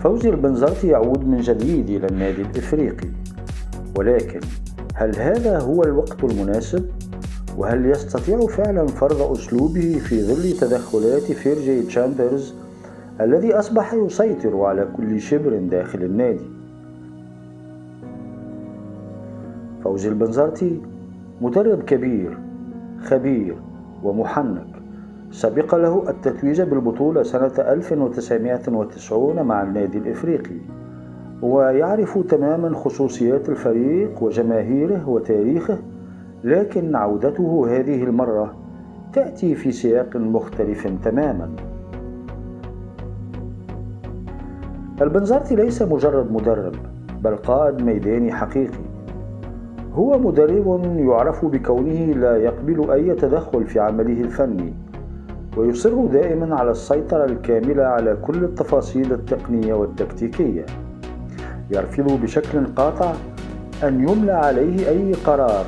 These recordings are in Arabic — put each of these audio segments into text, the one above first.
فوزي البنزرتي يعود من جديد إلى النادي الإفريقي، ولكن هل هذا هو الوقت المناسب؟ وهل يستطيع فعلا فرض أسلوبه في ظل تدخلات فيرجي تشامبرز الذي أصبح يسيطر على كل شبر داخل النادي؟ فوزي البنزرتي مدرب كبير خبير ومحنك، سبق له التتويج بالبطولة سنة 1990 مع النادي الإفريقي، ويعرف تماما خصوصيات الفريق وجماهيره وتاريخه، لكن عودته هذه المرة تأتي في سياق مختلف تماما. البنزرتي ليس مجرد مدرب، بل قائد ميداني حقيقي. هو مدرب يعرف بكونه لا يقبل أي تدخل في عمله الفني، ويصر دائما على السيطرة الكاملة على كل التفاصيل التقنية والتكتيكية. يرفض بشكل قاطع أن يملى عليه أي قرار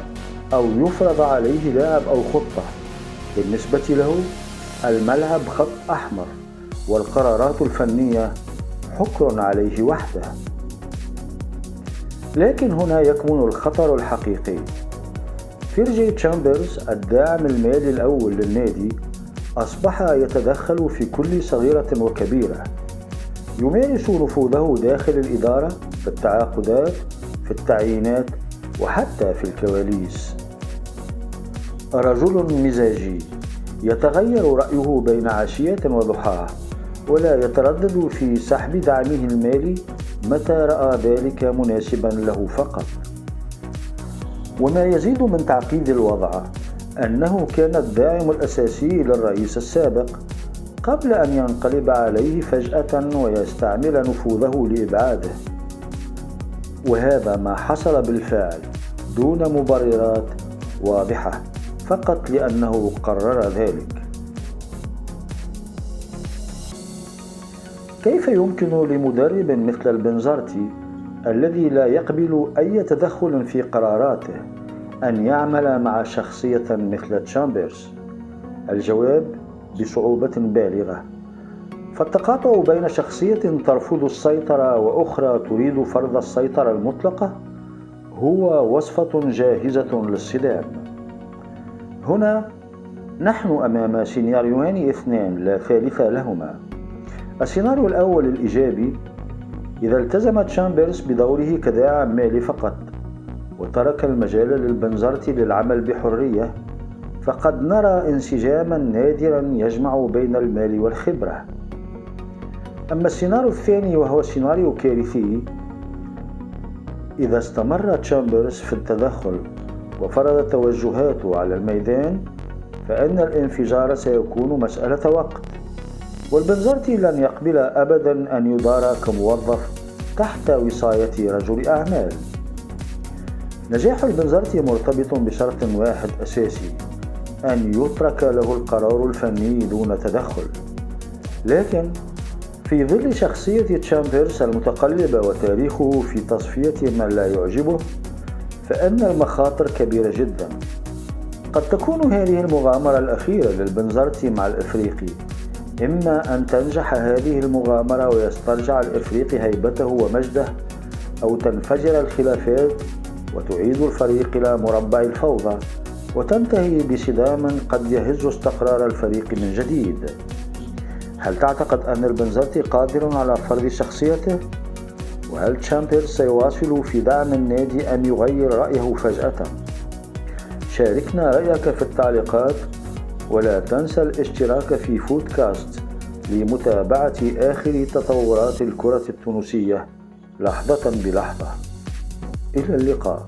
أو يفرض عليه لاعب أو خطة. بالنسبة له الملعب خط أحمر، والقرارات الفنية حكر عليه وحده. لكن هنا يكمن الخطر الحقيقي. فيرجي تشامبرز الداعم المالي الأول للنادي أصبح يتدخل في كل صغيرة وكبيرة، يمارس نفوذه داخل الإدارة، في التعاقدات، في التعيينات، وحتى في الكواليس. رجل مزاجي يتغير رأيه بين عشية وضحاها، ولا يتردد في سحب دعمه المالي متى رأى ذلك مناسبا له فقط. وما يزيد من تعقيد الوضع أنه كان الداعم الأساسي للرئيس السابق قبل أن ينقلب عليه فجأة ويستعمل نفوذه لإبعاده، وهذا ما حصل بالفعل دون مبررات واضحة، فقط لأنه قرر ذلك. كيف يمكن لمدرب مثل البنزرتي الذي لا يقبل أي تدخل في قراراته أن يعمل مع شخصية مثل تشامبرز؟ الجواب بصعوبة بالغة. فالتقاطع بين شخصية ترفض السيطرة وأخرى تريد فرض السيطرة المطلقة هو وصفة جاهزة للصدام. هنا نحن أمام سيناريوهان اثنان لا ثالث لهما. السيناريو الأول الإيجابي: إذا التزم تشامبرز بدوره كداعم مالي فقط وترك المجال للبنزرتي للعمل بحرية، فقد نرى انسجاما نادرا يجمع بين المال والخبرة. أما السيناريو الثاني وهو سيناريو كارثي: إذا استمر تشامبرز في التدخل وفرض توجهاته على الميدان، فإن الانفجار سيكون مسألة وقت، والبنزرتي لن يقبل أبدا أن يدار كموظف تحت وصاية رجل أعمال. نجاح البنزرتي مرتبط بشرط واحد أساسي: أن يترك له القرار الفني دون تدخل. لكن في ظل شخصية تشامبرز المتقلبة وتاريخه في تصفية من لا يعجبه، فإن المخاطر كبيرة جدا. قد تكون هذه المغامرة الأخيرة للبنزرتي مع الإفريقي، إما أن تنجح هذه المغامرة ويسترجع الإفريقي هيبته ومجده، أو تنفجر الخلافات وتعيد الفريق إلى مربع الفوضى وتنتهي بصدام قد يهز استقرار الفريق من جديد. هل تعتقد أن البنزرتي قادر على فرض شخصيته؟ وهل تشامبرز سيواصل في دعم النادي أم يغير رأيه فجأة؟ شاركنا رأيك في التعليقات، ولا تنسى الاشتراك في فودكاست لمتابعة آخر تطورات الكرة التونسية لحظة بلحظة. إلى اللقاء.